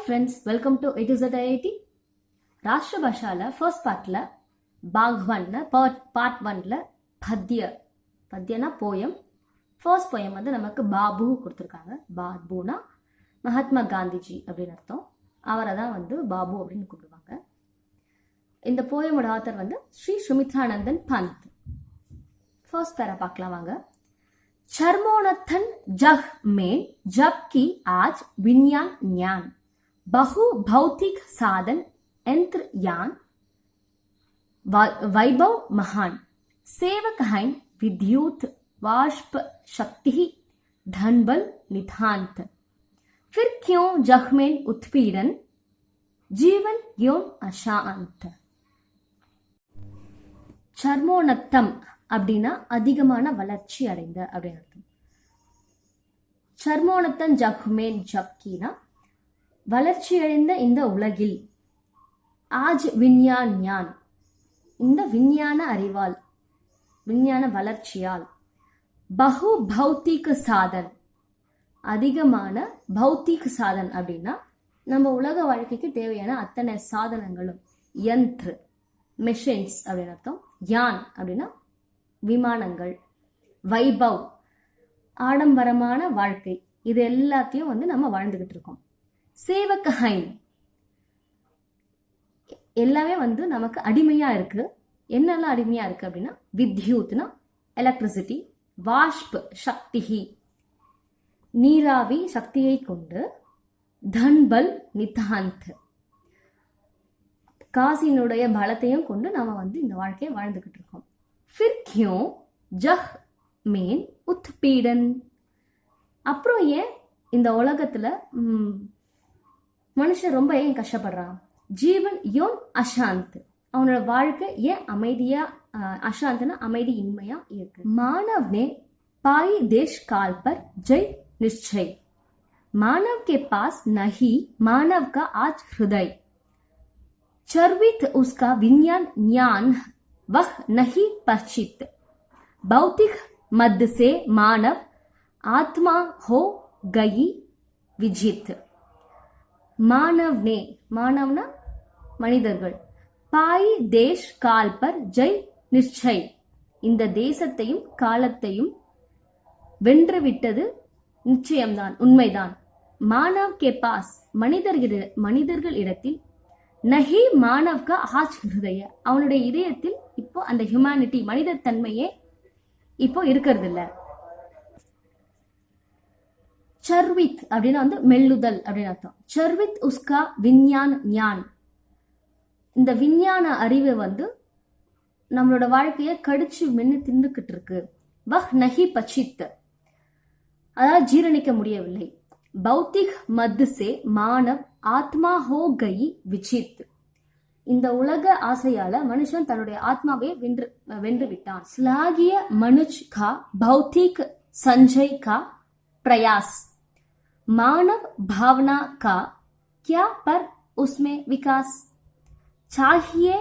friends, welcome to It is at IIT. ராஷ்டிர பாஷால first பார்ட்ல பாக் ஒன்ல பார்ட் ஒன்ல பத்யனா போயம். ஃபர்ஸ்ட் போயம் வந்து நமக்கு பாபு கொடுத்துருக்காங்க. பாபுனா மகாத்மா காந்திஜி அப்படின்னு அர்த்தம். அவரை தான் வந்து பாபு அப்படின்னு கூப்பிடுவாங்க. இந்த போயமோட ஆத்தர் வந்து ஸ்ரீ சுமித்ரானந்தன் பந்த். ஃபர்ஸ்ட் பேரா பார்க்கலாம் வாங்க. चर्मोन्नथन जग में जबकि आज विज्ञान ज्ञान बहु भौतिक साधन यंत्र यान वैभव महान सेवक हैं विद्युत वाष्प शक्ति धनबल नितांत फिर क्यों जग में उत्पीड़न जीवन क्यों अशांत. चर्मोन्नतम அப்படின்னா அதிகமான வளர்ச்சி அடைந்த அப்படின்னு அர்த்தம். சர்மோனத்தன் ஜக்மேன் ஜப்கினா வளர்ச்சி அடைந்த இந்த உலகில், ஆஜ் விஞ்ஞான் ஞான் இந்த விஞ்ஞான அறிவால், விஞ்ஞான வளர்ச்சியால், பகு பௌத்திக சாதன் அதிகமான பௌத்திக சாதன் அப்படின்னா நம்ம உலக வாழ்க்கைக்கு தேவையான அத்தனை சாதனங்களும், யந்த்ரு மெஷின்ஸ் அப்படின்னு அர்த்தம், யான் அப்படின்னா விமானங்கள், வைபவ் ஆடம்பரமான வாழ்க்கை, இது எல்லாத்தையும் வந்து நம்ம வாழ்ந்துகிட்டு இருக்கோம். சேவக ஹைன் எல்லாமே வந்து நமக்கு அடிமையா இருக்கு. என்னெல்லாம் அடிமையா இருக்கு அப்படின்னா வித்யூத்னா எலக்ட்ரிசிட்டி, வாஷ்ப் சக்திஹி நீராவி சக்தியை கொண்டு, தன்பல் நிதாந்த் காசினுடைய பலத்தையும் கொண்டு நாம வந்து இந்த வாழ்க்கையை வாழ்ந்துகிட்டு இருக்கோம். फिर क्यों जग में उत्पीड़न அப்புறம் ஏன் இந்த உலகத்துல மனுஷன் ரொம்ப ஏன் கஷ்டப்படுறான்? ஜீவன் யோன் அசாந்த் அவனோட வாழ்க்கை ஏன் அமைதியா, அசாந்தனா அமைதி இன்மையா இருக்கு. मानव ने पाई देश काल पर जय निश्चय मानव के पास नहीं मानव का आज हृदय चर्वित उसका विज्ञान ज्ञान वह नहीं पश्चित भौतिक मद से मानव आत्मा हो गई विजित. मानव ने मानवना மனிதர்கள், பாய் தேஷ் கால் பர் ஜெய் நிச்சய் இந்த தேசத்தையும் காலத்தையும் வென்றுவிட்டது நிச்சயம்தான், உண்மைதான். மானவ் கே பாஸ் மனிதர்கள் இடத்தில், நஹி மானவ் கா ஆஜ் ஹிருதய அவனுடைய இதயத்தில் இப்போ அந்த ஹியூமனிட்டி மனித தன்மையே இப்போ இருக்கிறது இல்ல. சர்வித் அப்படின்னா வந்து மெல்லுதல் அப்படின்னு அர்த்தம். சர்வித் உஸ்கா விஞ்ஞான் ஞான் இந்த விஞ்ஞான அறிவு வந்து நம்மளோட வாழ்க்கைய கடிச்சு மென்னு தின்னுக்கிட்டு இருக்கு. வஹ் நஹி பச்சித் அதாவது ஜீரணிக்க முடியவில்லை. பௌத்திக் மத் சே மானவ் ஆத்மா ஹோ கயி விசித் இந்த உலக ஆசையால மனுஷன் தன்னுடைய ஆத்மாவை வென்று விட்டான். ஸ்லாகிய மனுஜ் கா பௌத்திக் சஞ்சய் கா प्रयास मानव भावना का क्या पर उसमें विकास चाहिए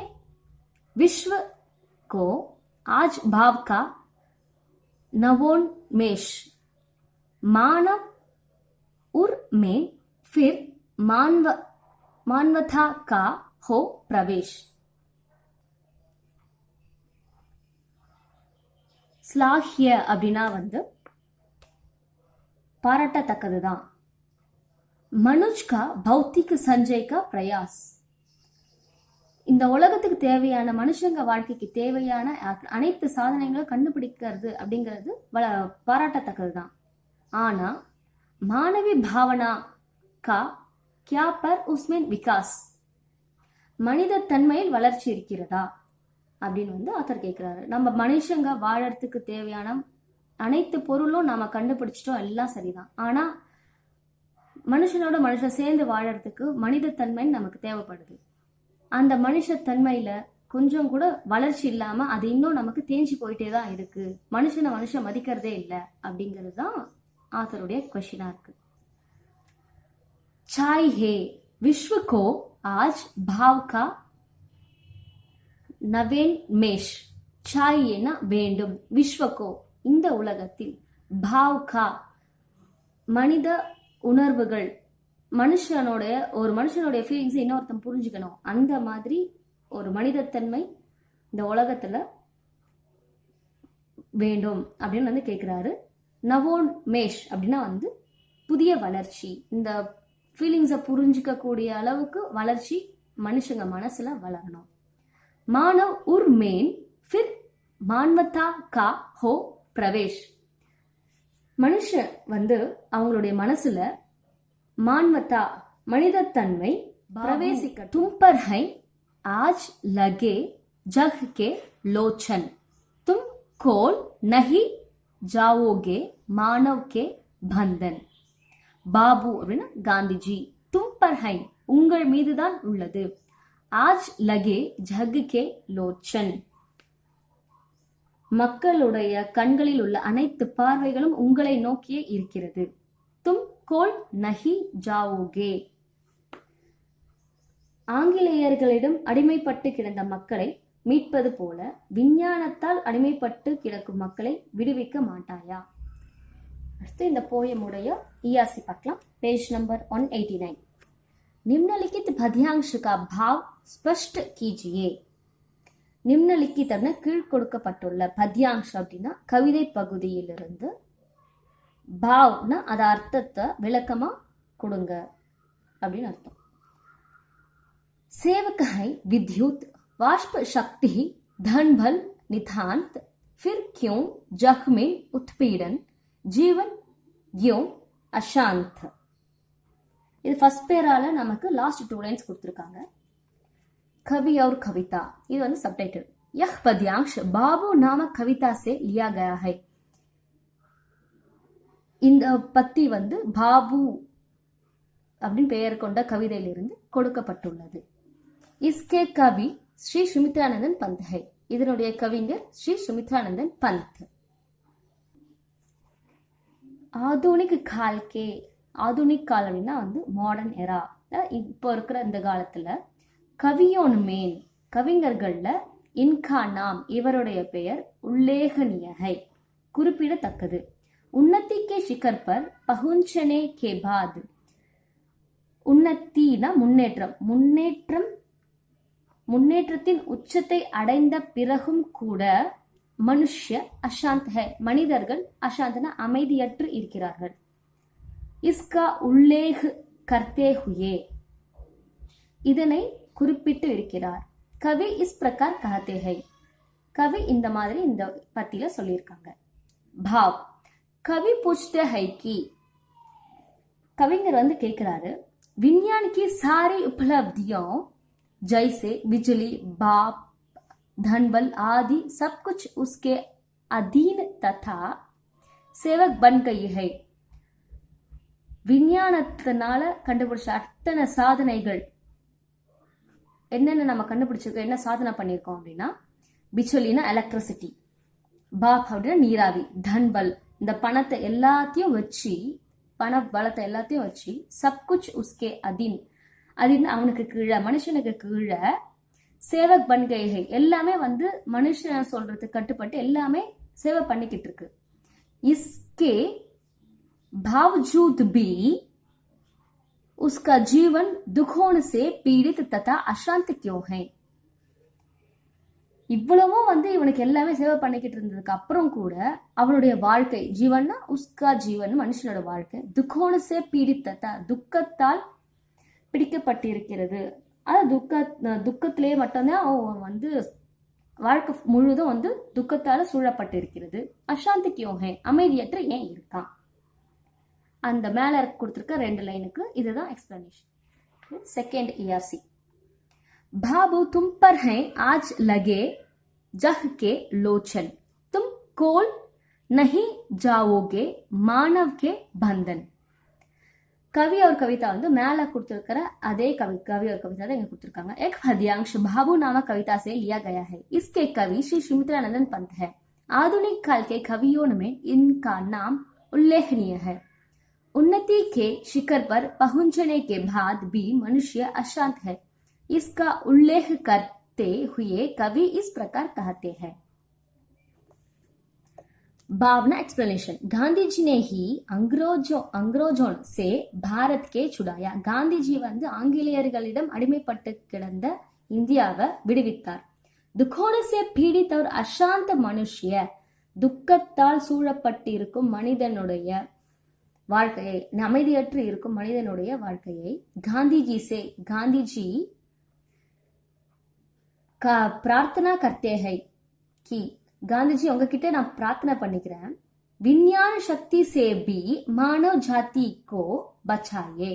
विश्व को आज भाव का नवोन्मेष मानव उर में फिर मानवता का हो प्रवेश. ஸ்லாஹ்ய அப்படின்னா வந்து பாராட்டத்தக்கதுதான். மனுஜ் கா பௌத்திக சஞ்சய் கா பிரயாஸ் இந்த உலகத்துக்கு தேவையான, மனுஷங்க வாழ்க்கைக்கு தேவையான அனைத்து சாதனைகளும் கண்டுபிடிக்கிறது அப்படிங்கிறது பாராட்டத்தக்கதுதான். ஆனா மானவி பாவனா கா கியா பர் உஸ்மேன் விகாஸ் மனித தன்மையில் வளர்ச்சி இருக்கிறதா அப்படின்னு வந்து ஆத்தர் கேட்கிறாரு. நம்ம மனுஷங்க வாழறதுக்கு தேவையான அனைத்து பொருளும் நாம கண்டுபிடிச்சிட்டோம், எல்லாம் சரிதான். ஆனா மனுஷனோட மனுஷன் சேர்ந்து வாழறதுக்கு மனித தன்மை நமக்கு தேவைப்படுது. அந்த மனுஷ தன்மையில கொஞ்சம் கூட வளர்ச்சி இல்லாம அது இன்னும் நமக்கு தேஞ்சு போயிட்டே தான் இருக்கு. மனுஷன் மதிக்கிறதே இல்லை அப்படிங்கிறது தான் ஆத்தருடைய क्वेश्चना இருக்கு. चाय है विश्व को आज भाव का नवेन्मेष चाहिए வேண்டும் விஸ்வகோ இந்த உலகத்தில், பாவ் கா மனித உணர்வுகள் ஒரு மனுஷனுடைய ஃபீலிங்ஸ் இன்னொருத்தன் புரிஞ்சுக்கணும். அந்த மாதிரி ஒரு மனிதத்தன்மை இந்த உலகத்துல வேண்டும் அப்படின்னு வந்து கேட்கிறாரு. நவோன்மேஷ் அப்படின்னா வந்து புதிய வளர்ச்சி. இந்த ஃபீலிங்ஸை புரிஞ்சுக்க கூடிய அளவுக்கு வளர்ச்சி மனுஷங்க மனசுல வளரணும். மானவ் உர் மேன் ஃபிர் மான்வதா கா ஹோ பிரவேஷ். மனுஷன் வந்து அவங்களுடைய மனசுல மான்வதா மனிதத்தன்மை பிரவேசிக்க. தும்பர் ஹை ஆஜ் லகே ஜக் கே லோச்சன் தும் கோல் நஹி ஜாவோகே மானவ் கே பந்தன். பாபு அப்படின்னா காந்திஜி. தும்பர் ஹை உங்கள் மீதுதான் உள்ளது. ஆஜ் லகே ஜக் கே லோச்சன் மக்களுடைய கண்களில் உள்ள அனைத்து பார்வைகளும் உங்களை நோக்கியே இருக்கிறது. தும் கோல் நஹி ஜாவோகே. ஆங்கிலேயர்களிடம் அடிமைப்பட்டு கிடந்த மக்களை மீட்பது போல விஞ்ஞானத்தால் அடிமைப்பட்டு கிடக்கும் மக்களை விடுவிக்க மாட்டாயா. அடுத்து இந்த போயமுடைய ईआरसी பார்க்கலாம். Page number 189. निम्नलिखित पद्यांश का भाव स्पष्ट कीजिए. निम्नलिखित கீழ் கொடுக்கப்பட்டுள்ள பத்யாங்ஷ் அப்படின்னா கவிதை பகுதியிலிருந்து பாவ்னா அத அர்த்தத்தை விளக்கமா கொடுங்க அப்படின்னு அர்த்தம். सेवक है विद्युत वाष्प शक्ति धन बल नितांत फिर क्यों जग में उत्पीड़न जीवन क्यों अशांत. இது ஃபர்ஸ்ட் பேரால நமக்கு லாஸ்ட் 2 லைன்ஸ் கொடுத்திருக்காங்க. कवि और कविता இது வந்து சப்டைட்டில். यह पद्यांश बाबू नामक कविता से लिया गया है. இந்த பத்தி வந்து பாபு அப்படின்னு பெயர் கொண்ட கவிதையிலிருந்து கொடுக்கப்பட்டுள்ளது. इसके कवि श्री सुमित्रानंदन पंत है. இதனுடைய கவிஞர் ஸ்ரீ சுமித்ரானந்தன் பந்த். ஆதுனிக் கால் கே. ஆதுனிக் கால் அப்படின்னா வந்து மாடர்ன் எரா. இப்போ இருக்கிற இந்த காலத்துல கவியோன் மேன் கவிஞர்கள்ல இன்கா நாம் இவருடைய பெயர் உல்லேகனியகை குறிப்பிடத்தக்கது. உன்னதி கே ஷிகர் பர் பஹுஞ்சனே கே பாத். உன்னத்தினா முன்னேற்றம். முன்னேற்றத்தின் உச்சத்தை அடைந்த பிறகும் கூட மனுஷ்ய அசாந்த் ஹை மனிதர்கள் அசாந்தன அமைதியற்று இருக்கிறார்கள். இஸ்கா உல்லேக் கர்த்தே ஹுயே இதனை குறிப்பிட்டு இருக்கிறார். கவி இஸ் பிரகார் கஹதே ஹை கவி இந்த மாதிரி இந்த பத்தியில சொல்லியிருக்காங்க. பாவ் கவி பூछते है कि கவிஞர் வந்து கேட்கிறாரு विज्ञान की सारी उपलब्धियों जैसे बिजली बाप धन बल आदि सब कुछ उसके अधीन तथा सेवक बन गई है. விஞ்ஞானத்தினால கண்டுபிடிச்ச அத்தனை சாதனைகள் என்னென்ன நம்ம கண்டுபிடிச்சிருக்கோம், என்ன சாதனை பண்ணியிருக்கோம் அப்படின்னா பிஜலினா எலக்ட்ரிசிட்டி, பாப் அப்படின்னா நீராவி, தன்பல் இந்த பணத்தை எல்லாத்தையும் வச்சு பண பலத்தை எல்லாத்தையும் வச்சு சப்குச் உஸ்கே அதின் அதின் அவனுக்கு கீழே மனுஷனுக்கு கீழே சேவக் பன்கைகை எல்லாமே வந்து மனுஷன் சொல்றதுக்கு கட்டுப்பட்டு எல்லாமே சேவை பண்ணிக்கிட்டு இருக்கு. இஸ்கே बावजूद भी उसका जीवन दुखों से पीड़ित तथा अशांत क्यों है. இவ்வளவும் வந்து இவனுக்கு எல்லாமே சேவை பண்ணிக்கிட்டு இருந்ததுக்கு அப்புறம் கூட அவனுடைய வாழ்க்கை ஜீவன்னா உஸ்கா ஜீவன் மனுஷனோட வாழ்க்கை துக்கோனசே பீடித்ததா துக்கத்தால் பிடிக்கப்பட்டிருக்கிறது. அதாவது துக்கத்திலே மட்டும்தான் அவன் வந்து வாழ்க்கை முழுதும் வந்து துக்கத்தால சூழப்பட்டிருக்கிறது. அசாந்தி கியோம் ஹே அமைதியற்ற ஏன் இருக்கான். அந்த மேல கொடுத்திருக்க 2 லைனுக்கு இதுதான் எக்ஸ்பிளனேஷன். Second ERC. बाबू तुम पर है आज लगे जह के लोचन तुम कोल नहीं जाओगे मानव के बंधन. कवि और कविता வந்து மேல கொடுத்திருக்கிற அதே कवि और कविता தான் இங்க கொடுத்திருக்காங்க. एक पद्यांश बाबू नामक कविता से लिया गया है. इसके कवि श्री सुमित्रानंदन पंत है. आधुनिक काल के कवियों में इनका नाम उल्लेखनीय है. उन्नति के शिखर पर पहुंचने के बाद भी मनुष्य अशांत है. इसका उल्लेख करते हुए कवि इस प्रकार कहते हैं. भावना एक्सप्लेनेशन। गांधी जी ने ही अंग्रेजों से भारत के छुड़ाया। காந்திஜி வந்து ஆங்கிலேயர்களிடம் அடிமைப்பட்டு கிடந்த இந்தியாவை விடுவித்தார். दुखों से पीड़ित और अशांत मनुष्य, துக்கத்தால் சூழப்பட்டிருக்கும் மனிதனுடைய வாழ்க்கையை, அமைதியற்று இருக்கும் மனிதனுடைய வாழ்க்கையை காந்திஜி प्रार्थना करते हैं कि காந்திஜி உங்ககிட்ட நான் பிரார்த்தனை பண்ணிக்கிறேன், விஞ்ஞான சக்தி से भी मानव जाति को बचाइए.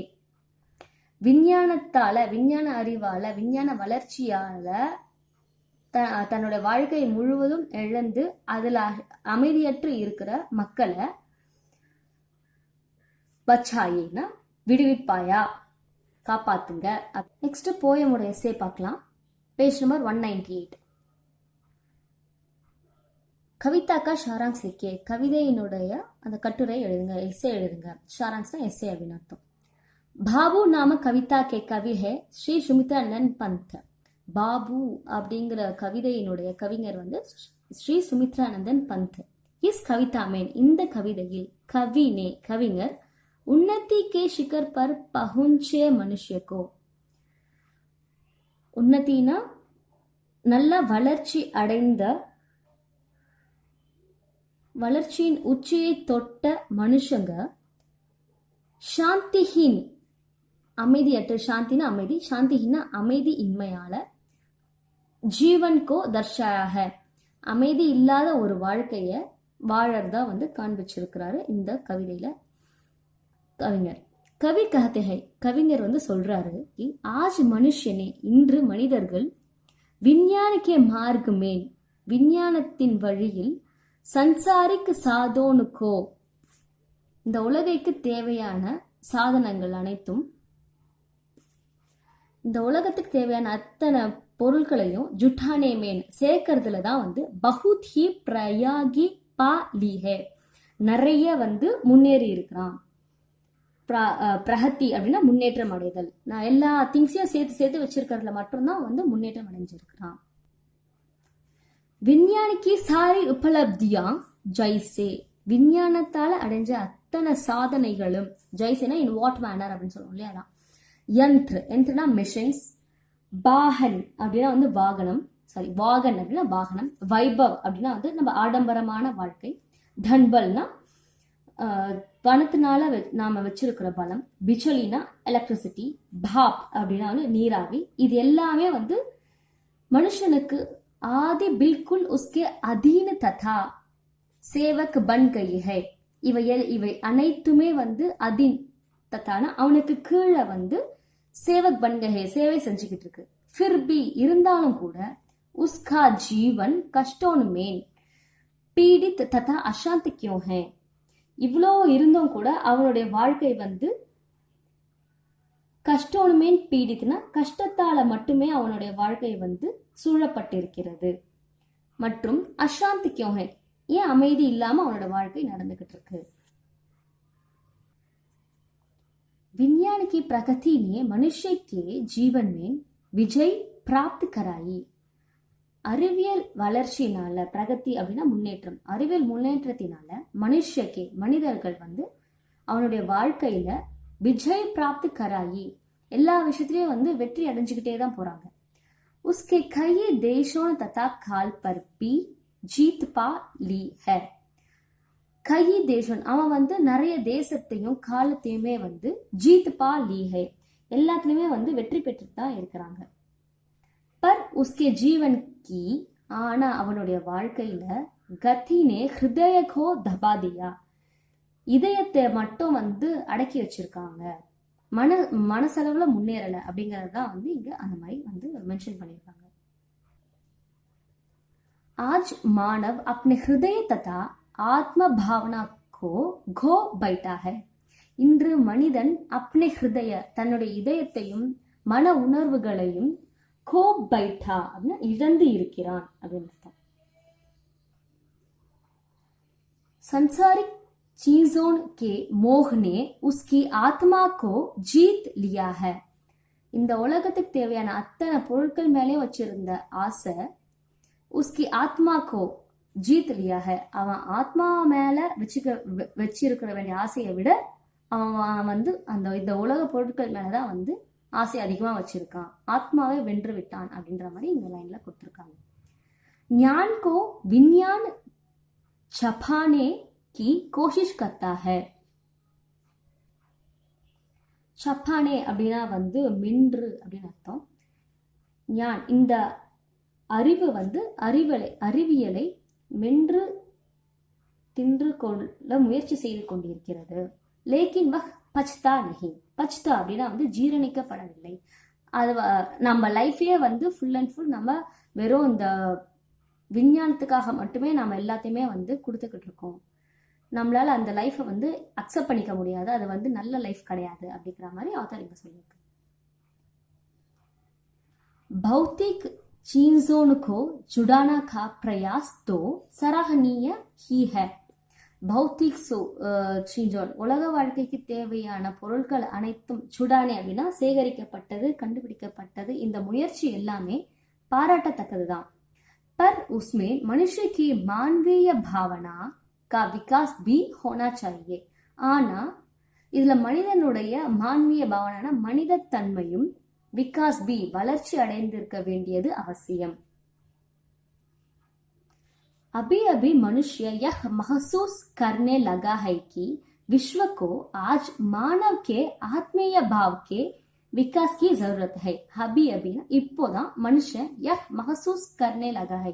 விஞ்ஞானத்தால, விஞ்ஞான அறிவால, விஞ்ஞான வளர்ச்சியால தன்னோட வாழ்க்கை முழுவதும் இழந்து அதுல அமைதியற்று இருக்கிற மக்களை பச்சாயின்னா விடுவிப்பாயா, காப்பாத்துங்க. நெக்ஸ்ட் போயமோட எஸ்ஸே பார்க்கலாம். Page number 198. கவிதா கா சாராங்ஸ் लिखिए. கவிதையினுடைய அந்த கட்டுரை எழுதுங்க, எஸ்ஸே எழுதுங்க. சாராங்ஸ்னா எஸ்ஸே அப்படின்னு அர்த்தம். பாபு நாம கவிதா கே கவி ஹே ஸ்ரீ சுமித்ரானந்தன் பந்த். பாபு அப்படிங்கிற கவிதையினுடைய கவிஞர் வந்து ஸ்ரீ சுமித்ரானந்தன் பந்த். இஸ் கவிதா மேன், இந்த கவிதையில் கவிஞர் உன்னதி கே ஷிகர் பர் பहुंचे मनुष्य को, உன்னதினா நல்ல வளர்ச்சி அடைந்த, வளர்ச்சியின் உச்சியை தொட்ட மனுஷங்க சாந்திஹீன், அமைதியற்ற, சாந்தினா அமைதி, சாந்திஹீனா அமைதி இன்மையால, ஜீவன் கோ தர்ஷாயாக அமைதி இல்லாத ஒரு வாழ்க்கைய வாழறதா வந்து காண்பிச்சிருக்கிறாரு இந்த கவிதையில கவிஞர். கவி कहते हैं, கவிஞர் வந்து சொல்றாரு, ஆஜ் மனுஷனே, இன்று மனிதர்கள் விஞ்ஞானிக்கே மார்க் மேன், விஞ்ஞானத்தின் வழியில் சன்சாரிக்கு சாதோனுக்கோ, இந்த உலகைக்கு தேவையான சாதனங்கள் அனைத்தும், இந்த உலகத்துக்கு தேவையான அத்தனை பொருட்களையும் ஜுட்டானே மேன் சேர்க்கறதுல தான் வந்து பகுத் ஹி பிரயாகி பா லீஹே, நிறைய வந்து முன்னேறி இருக்கிறான். பிரகதி அப்படின்னா முன்னேற்றம் அடைதல். நான் எல்லா திங்ஸையும் சேர்த்து வச்சிருக்கிறதுல மட்டும்தான் வந்து முன்னேற்றம் அடைஞ்சிருக்கிறான். விஞ்ஞானிக்கு சாரி உபலப்தியா ஜைசே, விஞ்ஞானத்தால அடைஞ்ச அத்தனை சாதனைகளும், ஜைசேனா இன் வாட் மேனர் அப்படின்னு சொல்லுவோம் இல்லையா, அதான். யந்த்ரனா மிஷின்ஸ், பாகன் அப்படின்னா வந்து வாகனம், வாகன் அப்படின்னா வாகனம், வைபவ் அப்படின்னா வந்து நம்ம ஆடம்பரமான வாழ்க்கை, தன்பல்னா பணத்தினால நாம வச்சிருக்கிற பலம், பிஜலினா எலக்ட்ரிசிட்டி, பாப் அப்படின்னா வந்து நீராவி. இது எல்லாமே வந்து மனுஷனுக்கு ஆதி பில்குல் உஸ்கே அதீன ததா சேவக் பன் கயி ஹை, இவை அனைத்துமே வந்து அதீன் தத்தானா அவனுக்கு கீழே வந்து சேவக் பன் கயி, சேவை செஞ்சுக்கிட்டு இருக்கு. ஃபிர் பி இருந்தாலும் கூட, உஸ்கா ஜீவன் கஷ்டோன் மேன் பீடித் ததா அசாந்தி கியூ ஹை, இவ்வளோ இருந்தும் கூட அவனுடைய வாழ்க்கை வந்து கஷ்டோனுமே பீடித்துனா கஷ்டத்தால மட்டுமே அவனுடைய வாழ்க்கை வந்து சூழப்பட்டிருக்கிறது. மற்றும் அசாந்திக்கும், ஏன் அமைதி இல்லாம அவனோட வாழ்க்கை நடந்துகிட்டு இருக்கு. विज्ञान की प्रगति ने मनुष्य के जीवन में विजय प्राप्त कराई. அறிவியல் வளர்ச்சினால, பிரகதி அப்படின்னா முன்னேற்றம், அறிவியல் முன்னேற்றத்தினால மனுஷக்கே மனிதர்கள் வந்து அவனுடைய வாழ்க்கையில விஜய் பிராப்தி கராயி, எல்லா விஷயத்திலயும் வந்து வெற்றி அடைஞ்சுக்கிட்டே தான் போறாங்க. உஸ்கே கையே தேசோன் ததா கால் பர் பி ஜீத் பா லீ ஹை. கையி தேசன், அவன் வந்து நிறைய தேசத்தையும் காலத்தையுமே வந்து ஜீத் பா லீ ஹை, எல்லாத்துலயுமே வந்து வெற்றி பெற்று தான் இருக்கிறாங்க. பர் உஸ்கே ஜீவன் கி, ஆனா அவனுடைய வாழ்க்கையில கத்தினே ஹிருதய கோ தபா தியா, இதயத்தை மட்டும் வந்து அடக்கி வச்சிருக்காங்க, மனசளவுல முன்னேறல அப்படிங்கறதுதான் வந்து இங்க அந்த மாதிரி வந்து மென்ஷன் பண்ணிருக்காங்க. आज मानव अपने हृदय तथा आत्म भावना को खो बैठा है. இன்று மனிதன் அப்னே ஹிருதய, தன்னுடைய இதயத்தையும் மன உணர்வுகளையும் கோ பைட்டா அப்படின்னா இழந்து இருக்கிறான் அப்படின்னு அர்த்தம். संसारिक चीजों के मोह ने उसकी आत्मा को जीत लिया है. இந்த உலகத்துக்கு தேவையான அத்தனை பொருட்கள் மேலே வச்சிருந்த ஆசை உஸ்கி ஆத்மாக்கோ, ஜீத் லியா ஹை. அவன் ஆத்மா மேல வச்சிருக்கிற வேண்டிய ஆசையை விட அவன் வந்து இந்த உலக பொருட்கள் மேலதான் வந்து ஆசை அதிகமா வச்சிருக்கான், ஆத்மாவை வென்று விட்டான் அப்படின்ற மாதிரி இந்த லைன்ல கொடுத்துருக்காங்க. ஞான் கோ விஞ்ஞான் छपाने की कोशिश करता है. छपाने அப்படின்னா வந்து மின்று அப்படின்னு அர்த்தம். ஞான் இந்த அறிவு வந்து அறிவியலை மென்று தின்று கொள்ள முயற்சி செய்து கொண்டிருக்கிறது. லேக்கின் வஹ் பச்தா நஹி. பச்தா அப்படின்னா வந்து ஜீரணிக்கப்படவில்லை. அது நம்ம லைஃபே வந்து ஃபுல் அண்ட் ஃபுல் நம்ம வெறும் இந்த விஞ்ஞானத்துக்காக மட்டுமே நம்ம எல்லாத்தையுமே வந்து கொடுத்துக்கிட்டு இருக்கோம். நம்மளால அந்த லைஃப்பை வந்து அக்செப்ட் பண்ணிக்க முடியாது, அது வந்து நல்ல லைஃப் கிடையாது அப்படிங்கிற மாதிரி ஆத்தர் இங்க சொல்லியிருக்கு. भौतिक चीजों को जुड़ाना का प्रयास तो सराहनीय ही है. பௌத்திக் சீஜோன் உலக வாழ்க்கைக்கு தேவையான பொருட்கள் அனைத்தும் சுடானே அப்படின்னா சேகரிக்கப்பட்டது, கண்டுபிடிக்கப்பட்டது. இந்த முயற்சி எல்லாமே பாராட்டத்தக்கதுதான். पर उसमें मनुष्य की मानवीय भावना का विकास भी होना चाहिए. ஆனா இதுல மனிதனுடைய மான்மீய பாவனா மனித தன்மையும் विकास भी வளர்ச்சி அடைந்திருக்க வேண்டியது அவசியம். अभी अभी मनुष्य यह महसूस करने लगा है कि विश्व को आज मानव के आत्मीय भाव के विकास की जरूरत है. अभी अभी இப்போதான் மனுஷன் यह महसूस करने लगा है.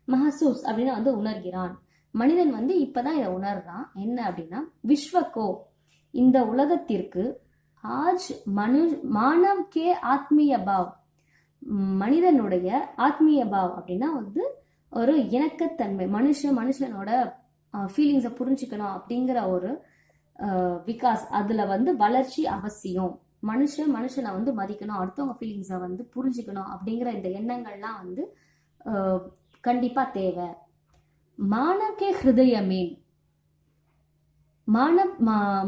महसूस அப்படின்னா வந்து உணர்கிறான். மனிதன் வந்து இப்பதான் இதை உணர்றான். என்ன அப்படின்னா விஸ்வக்கோ இந்த உலகத்திற்கு ஆஜ் மானவ் கே ஆத்மீய பாவ் மனிதனுடைய ஆத்மீய பாவ் அப்படின்னா வந்து ஒரு இணக்கத்தன்மை, மனுஷனோட ஃபீலிங்ஸை புரிஞ்சுக்கணும் அப்படிங்கிற ஒரு விகாஸ், அதுல வந்து வளர்ச்சி அவசியம். மனுஷனை வந்து மதிக்கணும், அடுத்தவங்க ஃபீலிங்ஸை வந்து புரிஞ்சுக்கணும் அப்படிங்கிற இந்த எண்ணங்கள்லாம் வந்து கண்டிப்பா தேவை. மானவ் கே ஹிருதய में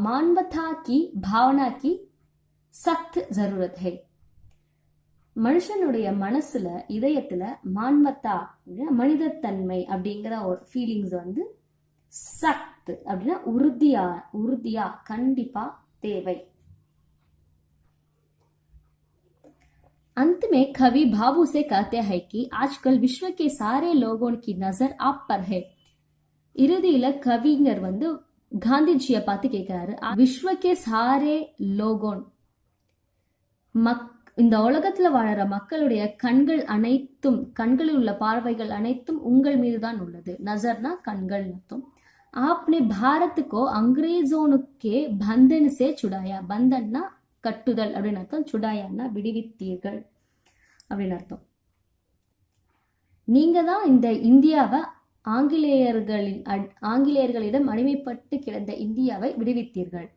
मानवता की भावना की सख्त जरूरत है. மனுஷனுடைய மனசுல இதயத்துல மான்வத்தா மனிதத்தன்மை அப்படிங்கிற ஒரு ஃபீலிங்ஸ் வந்து சக்த் அப்படின்னா உறுதியா கண்டிப்பா தேவை. अंत में कवि बाबू से कहते हैं कि आजकल विश्व के सारे लोगों की नजर आप पर है. இறுதியில கவிஞர் வந்து காந்திஜியை பார்த்து கேட்கிறாரு, விஸ்வக்கே சாரே லோகோன் இந்த உலகத்துல வாழற மக்களுடைய கண்கள் அனைத்தும், கண்களில் உள்ள பார்வைகள் அனைத்தும் உங்கள் மீதுதான் உள்ளது. நசர்னா கண்கள் அர்த்தம். ஆப்னே பாரத்துக்கோ அங்கிரேசோனுக்கே பந்தன் சே சுடாயா. பந்தன்னா கட்டுதல் அப்படின்னு அர்த்தம், சுடாயான்னா விடுவித்தீர்கள் அப்படின்னு அர்த்தம். நீங்க தான் இந்த இந்தியாவை ஆங்கிலேயர்களிடம் அடிமைப்பட்டு கிடந்த இந்தியாவை விடுவித்தீர்கள்.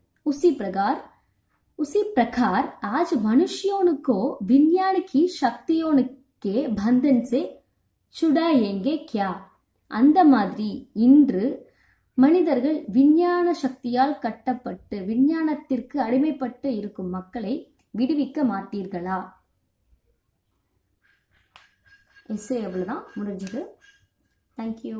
उसी प्रकार आज मनुष्यों को विज्ञान की शक्तियों के बंधन से छुड़ाएंगे क्या. அந்த மாதிரி இன்று மனிதர்கள் விஞ்ஞான சக்தியால் கட்டப்பட்டு விஞ்ஞானத்திற்கு அடிமைப்பட்டு இருக்கும் மக்களை விடுவிக்க மாட்டீர்களா. எஸ்ஸே அவ்வளவுதான் முடிஞ்சது. தேங்க்யூ.